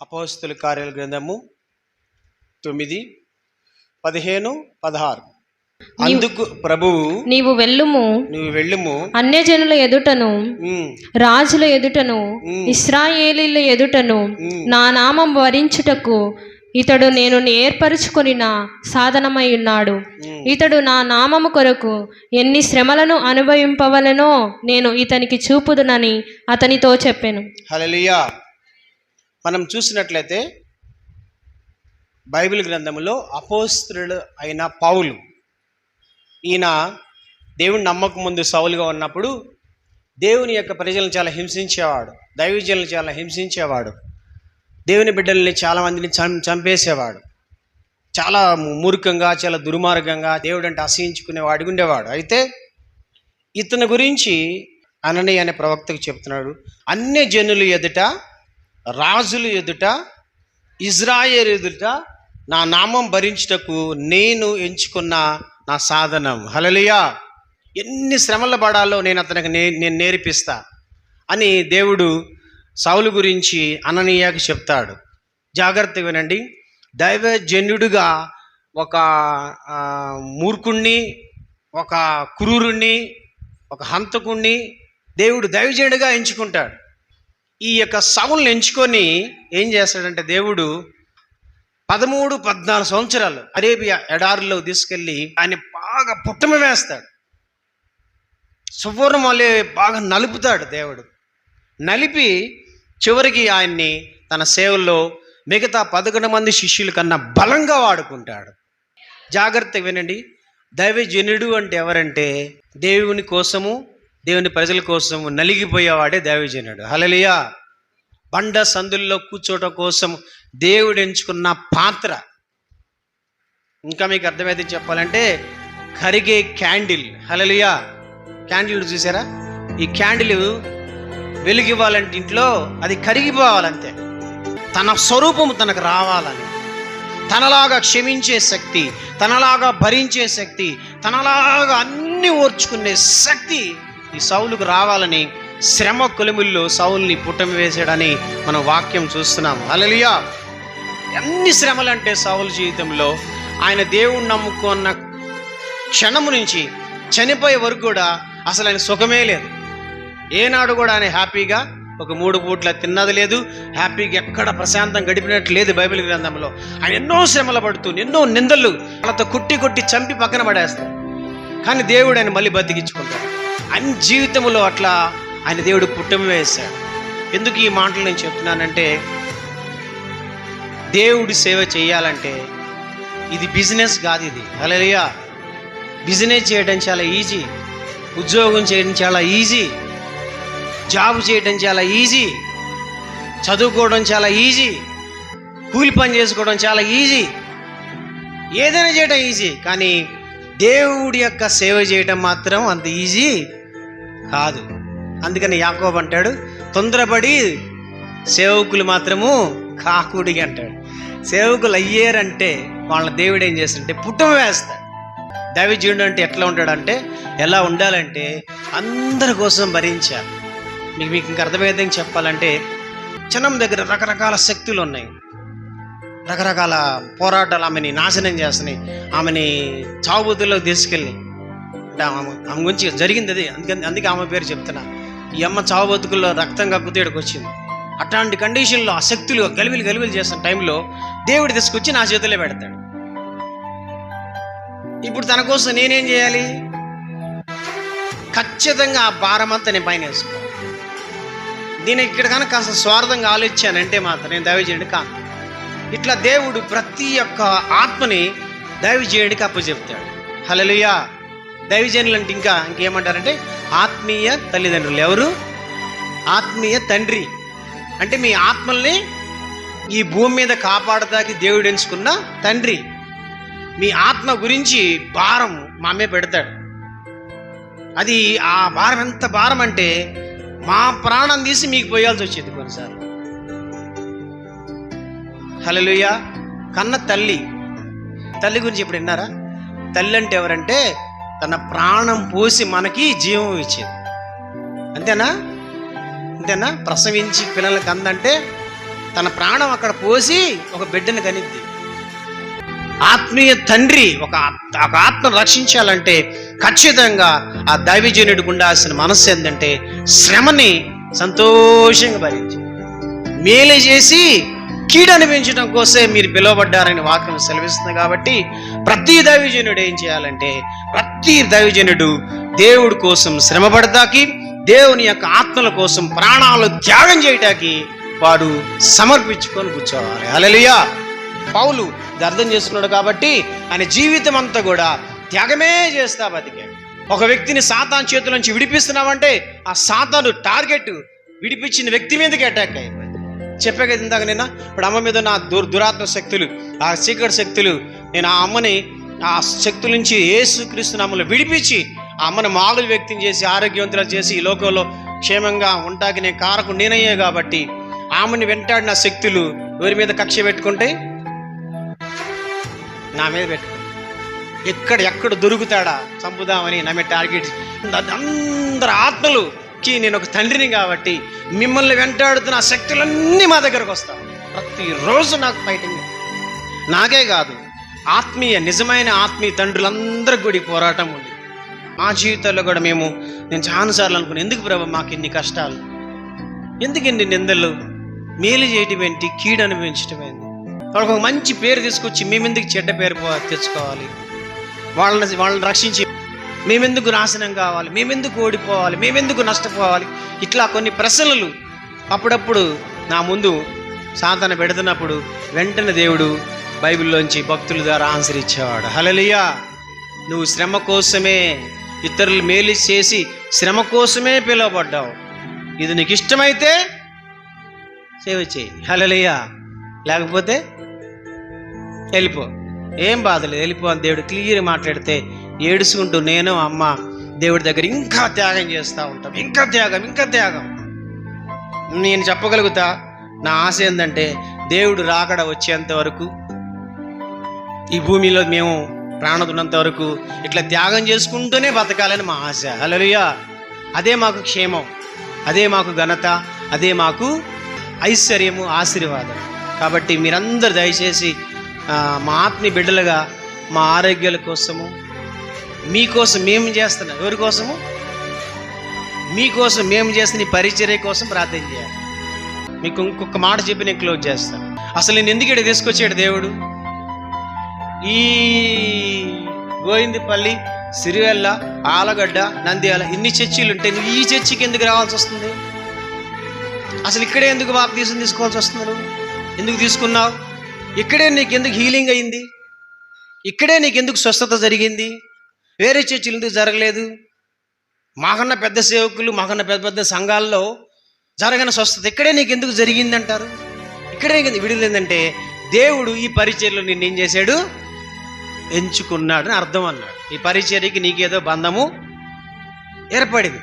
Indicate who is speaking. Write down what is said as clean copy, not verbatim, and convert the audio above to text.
Speaker 1: అపోస్తలుల కార్యాల గ్రంథము 9:15-16. అందుకు ప్రభువు,
Speaker 2: నీవు వెళ్ళుము అన్యజనుల ఎదుటను రాజుల ఎదుటను ఇశ్రాయేలీయుల ఎదుటను నా నామం వరించుటకు ఇతడు నేను ఏర్పరచుకొనిన సాధనమై ఉన్నాడు. ఇతడు నా నామము కొరకు ఎన్ని శ్రమలను అనుభవింపవలెనో నేను ఇతనికి చూపుదునని అతనితో చెప్పాను.
Speaker 1: హల్లెలూయా. మనం చూసినట్లయితే బైబిల్ గ్రంథంలో అపోస్తలుడు అయిన పౌలు, ఈయన దేవుని నమ్మకం ముందు సౌలుగా ఉన్నప్పుడు దేవుని యొక్క ప్రజలను చాలా హింసించేవాడు, దైవజనులను చాలా హింసించేవాడు, దేవుని బిడ్డల్ని చాలామందిని చంపేసేవాడు, చాలా మూర్ఖంగా, చాలా దుర్మార్గంగా దేవుడు అంటే అసహించుకునేవాడు ఉండేవాడు. అయితే ఇతని గురించి అననీయ అనే ప్రవక్తకు చెప్తున్నాడు, అన్య జనుల ఎదుట, రాజుల ఎదుట, ఇజ్రాయేలు ఎదుట నా నామం భరించుటకు నేను ఎంచుకున్న నా సాధనం. హల్లెలూయా. ఎన్ని శ్రమలు పడాలో నేను అతనికి నేను నేర్పిస్తా అని దేవుడు సౌలు గురించి అననీయకు చెప్తాడు. జాగ్రత్తగా వినండి. దైవజనుడుగా ఒక మూర్ఖుణ్ణి, ఒక క్రూరుణ్ణి, ఒక హంతకుణ్ణి దేవుడు దైవజనుడిగా ఎంచుకుంటాడు. ఈ యొక్క సౌలుని ఎంచుకొని ఏం చేస్తాడంటే దేవుడు 13-14 సంవత్సరాలు అరేబియా ఎడారిలో తీసుకెళ్ళి ఆయన బాగా పుట్టమ వేస్తాడు. సువర్ణ వలె బాగా నలుపుతాడు దేవుడు. నలిపి చివరికి ఆయన్ని తన సేవల్లో మిగతా 11 మంది శిష్యుల కన్నా బలంగా వాడుకుంటాడు. జాగ్రత్తగా వినండి. దైవజనుడు అంటే ఎవరంటే దేవుని కోసము, దేవుని ప్రజల కోసము నలిగిపోయేవాడే దైవజనుడు. హల్లెలూయా. బండ సందుల్లో కూర్చోటం కోసం దేవుడు ఎంచుకున్న పాత్ర. ఇంకా మీకు అర్థమైతే చెప్పాలంటే కరిగే క్యాండిల్. హల్లెలూయా. క్యాండిల్ చూసారా? ఈ క్యాండిల్ వెలిగివ్వాలంటే ఇంట్లో అది కరిగిపోవాలంతే. తన స్వరూపము తనకు రావాలని, తనలాగా క్షమించే శక్తి, తనలాగా భరించే శక్తి, తనలాగా అన్ని ఓర్చుకునే శక్తి ఈ సౌలుకు రావాలని శ్రమ కొలిముల్లో సౌలుని పుట్టమి వేసాడని మనం వాక్యం చూస్తున్నాం. హల్లెలూయా. ఎన్ని శ్రమలు అంటే సౌలు జీవితంలో ఆయన దేవుణ్ణి నమ్ముకున్న క్షణము నుంచి చనిపోయే వరకు కూడా అసలు ఆయన సుఖమే లేదు. ఏనాడు కూడా ఆయన హ్యాపీగా ఒక 3 పూట్ల తిన్నది లేదు, హ్యాపీగా ఎక్కడ ప్రశాంతం గడిపినట్టు లేదు. బైబిల్ గ్రంథంలో ఆయన ఎన్నో శ్రమలు పడుతూ, ఎన్నో నిందలు వాళ్ళతో కొట్టి చంపి పక్కన పడేస్తాడు. కానీ దేవుడు ఆయన మళ్ళీ బతికించుకుంటాడు. అన్ని జీవితంలో అట్లా ఆయన దేవుడు పుట్టమి వేశాడు. ఎందుకు ఈ మాటలు నేను చెప్తున్నానంటే, దేవుడి సేవ చేయాలంటే ఇది బిజినెస్ కాదు, ఇది. హల్లెలూయా. బిజినెస్ చేయడం చాలా ఈజీ, ఉద్యోగం చేయడం చాలా ఈజీ, జాబ్ చేయడం చాలా ఈజీ, చదువుకోవడం చాలా ఈజీ, కూలి పని చేసుకోవడం చాలా ఈజీ, ఏదైనా చేయడం ఈజీ. కానీ దేవుడి యొక్క సేవ చేయడం మాత్రం అంత ఈజీ కాదు. అందుకని యాకోబు అంటాడు, తొందరపడి సేవకులు మాత్రము కాకుడి అంటాడు. సేవకులు అయ్యారంటే వాళ్ళ దేవుడు ఏం చేస్తాడంటే పుట్టమ వేస్తాడు. దైవజనుడు అంటే ఎట్లా ఉంటాడంటే, ఎలా ఉండాలంటే అందరి కోసం భరించాలి. మీకు ఇంకా అర్థమయ్యేది చెప్పాలంటే, జనం దగ్గర రకరకాల శక్తులు ఉన్నాయి, రకరకాల పోరాటాలు ఆమెని నాశనం చేస్తున్నాయి, ఆమెని చావుబుద్దుల్లో తీసుకెళ్ళి. అంటే ఆమె గురించి జరిగింది అది, అందుకే ఆమె పేరు చెప్తున్నా. ఈ అమ్మ చావు బతుకుల్లో రక్తం కక్కుతేడికి వచ్చింది. అట్లాంటి కండిషన్లో ఆ శక్తులు గలివిలు చేస్తున్న టైంలో దేవుడు తీసుకొచ్చి నా చేతిలో పెడతాడు. ఇప్పుడు తన కోసం నేనేం చేయాలి? ఖచ్చితంగా ఆ భారం అంతా నేను పైన వేసుకోవాలి. నేను ఇక్కడ కనుక కాస్త స్వార్థంగా ఆలోచించానంటే మాత్రం నేను దైవజనుడి కాను. ఇట్లా దేవుడు ప్రతి ఒక్క ఆత్మని దైవజనుడికి అప్పచెప్తాడు. హల్లెలూయా. దైవజనులు అంటే ఇంకేమంటారంటే ఆత్మీయ తల్లిదండ్రులు. ఎవరు? ఆత్మీయ తండ్రి. అంటే మీ ఆత్మల్ని ఈ భూమి మీద కాపాడటానికి దేవుడు ఎంచుకున్న తండ్రి. మీ ఆత్మ గురించి భారం మా అమ్మే పెడతాడు. అది ఆ భారం ఎంత భారం అంటే మా ప్రాణం తీసి మీకు పోయాల్సి వచ్చేది కొన్నిసార్లు. హల్లెలూయా. కన్న తల్లి గురించి ఇప్పుడు విన్నారా? తల్లి అంటే ఎవరంటే తన ప్రాణం పోసి మనకి జీవం ఇచ్చేది. అంతేనా? ప్రసవించి పిల్లలకి అందంటే తన ప్రాణం అక్కడ పోసి ఒక బిడ్డను కనిద్ది. ఆత్మీయ తండ్రి ఒక ఆత్మను రక్షించాలంటే ఖచ్చితంగా ఆ దైవజనుడికి ఉండాల్సిన మనస్సు ఏంటంటే శ్రమని సంతోషంగా భరించి మేలు చేసి కీడు అనిపించడం కోసమే మీరు పిలువబడ్డారని వాక్యం సెలవిస్తుంది. కాబట్టి ప్రతి దైవజనుడు ఏం చేయాలంటే ప్రతి దైవజనుడు దేవుడి కోసం శ్రమ పడతాకి, దేవుని యొక్క ఆత్మల కోసం ప్రాణాలు త్యాగం చేయటానికి వాడు సమర్పించుకొని కూర్చోవాలి. హల్లెలూయా. పౌలు ఇది అర్థం చేసుకున్నాడు కాబట్టి ఆయన జీవితం అంతా కూడా త్యాగమే చేస్తా బతికాడు. ఒక వ్యక్తిని సాతాను చేతుల నుంచి విడిపిస్తున్నామంటే ఆ సాతాను టార్గెట్ విడిపించిన వ్యక్తి మీదకి అటాక్ అయిపోయింది. చెప్పా కదా ఇందాక నేను, ఇప్పుడు అమ్మ మీద నా దురాత్మ శక్తులు, ఆ సీక్రెట్ శక్తులు, నేను ఆ అమ్మని ఆ శక్తుల నుంచి యేసుక్రీస్తు నామములో విడిపించి ఆ అమ్మను మామూలు వ్యక్తిని చేసి ఆరోగ్యవంతులు చేసి ఈ లోకంలో క్షేమంగా ఉంటాకి నేను కారకు నేనయ్యే కాబట్టి ఆమెను వెంటాడిన శక్తులు ఎవరి మీద కక్ష పెట్టుకుంటే నా మీద పెట్టుకుంటే ఎక్కడ దొరుకుతాడా చంపుదామని నా మీద టార్గెట్. అందరు ఆత్మలుకి నేను ఒక తండ్రిని కాబట్టి మిమ్మల్ని వెంటాడుతున్న శక్తులన్నీ మా దగ్గరకు వస్తాను. ప్రతిరోజు నాకు ఫైటింగ్. నాకే కాదు, నిజమైన ఆత్మీయ తండ్రులందరికీ కూడా పోరాటం ఉంది. మా జీవితాల్లో కూడా నేను చాలాసార్లు అనుకున్నాను, ఎందుకు ప్రభు మాకు ఇన్ని కష్టాలు, ఎందుకు ఇన్ని నిందలు, మేలు చేయటం ఏంటి, కీడు అనిపించటం ఏంటి, వాళ్ళకి ఒక మంచి పేరు తీసుకొచ్చి మేమెందుకు చెడ్డ పేరు తెచ్చుకోవాలి, వాళ్ళని రక్షించి మేమెందుకు నాశనం కావాలి, మేమెందుకు ఓడిపోవాలి, మేమెందుకు నష్టపోవాలి, ఇట్లా కొన్ని ప్రశ్నలు అప్పుడప్పుడు నా ముందు సాతాను పెడుతున్నప్పుడు వెంటనే దేవుడు బైబిల్లోంచి భక్తుల ద్వారా ఆన్సర్ ఇచ్చేవాడు. హల్లెలూయా. నువ్వు శ్రమ కోసమే, ఇతరులు మేలు చేసి శ్రమ కోసమే పిలువబడ్డావు. ఇది నీకు ఇష్టమైతే సేవ చేయి. హల్లెలూయా. లేకపోతే వెళ్ళిపో, ఏం బాధలేదు, వెళ్ళిపో అని దేవుడు క్లియర్ మాట్లాడితే ఏడుచుకుంటూ నేను అమ్మ దేవుడి దగ్గర ఇంకా త్యాగం చేస్తూ ఉంటాం. ఇంకా త్యాగం. నేను చెప్పగలుగుతా, నా ఆశ ఏంటంటే దేవుడు రాకడ వచ్చేంత వరకు ఈ భూమిలో మేము ప్రాణున్నంత వరకు ఇట్లా త్యాగం చేసుకుంటూనే బతకాలని మా ఆశ. హల్లెలూయా. అదే మాకు క్షేమం, అదే మాకు ఘనత, అదే మాకు ఐశ్వర్యము, ఆశీర్వాదం. కాబట్టి మీరందరూ దయచేసి మా ఆత్మీయ బిడ్డలుగా మా ఆరోగ్యాల కోసము, మీకోసం మేము చేస్తున్నాం. ఎవరి కోసము? మీకోసం మేము చేస్తున్న ఈ పరిచర్య కోసం ప్రార్థన చేయాలి. మీకు ఇంకొక మాట చెప్పి నేను క్లోజ్ చేస్తాను. అసలు నేను ఎందుకు ఇక్కడ తీసుకొచ్చాడు దేవుడు? ఈ గోవిందపల్లి, సిరివెల్ల, ఆలగడ్డ, నంద్యాల ఇన్ని చర్చిలు ఉంటే నువ్వు ఈ చర్చికి ఎందుకు రావాల్సి వస్తుంది? అసలు ఇక్కడే ఎందుకు బాప్తీసం తీసుకోవాల్సి వస్తుంది? నువ్వు ఎందుకు తీసుకున్నావు? ఇక్కడే నీకు ఎందుకు హీలింగ్ అయింది? ఇక్కడే నీకు ఎందుకు స్వస్థత జరిగింది? వేరే చర్చిలు ఎందుకు జరగలేదు? మాకన్నా పెద్ద సేవకులు, మాకన్నా పెద్ద సంఘాల్లో జరగని స్వస్థత ఇక్కడే నీకు ఎందుకు జరిగింది అంటారు? ఇక్కడే విడుదలేందంటే దేవుడు ఈ పరిచర్యలో నిన్నేం చేశాడు? ఎంచుకున్నాడు అని అర్థం అన్నాడు. ఈ పరిచర్యకి నీకేదో బంధము ఏర్పడింది.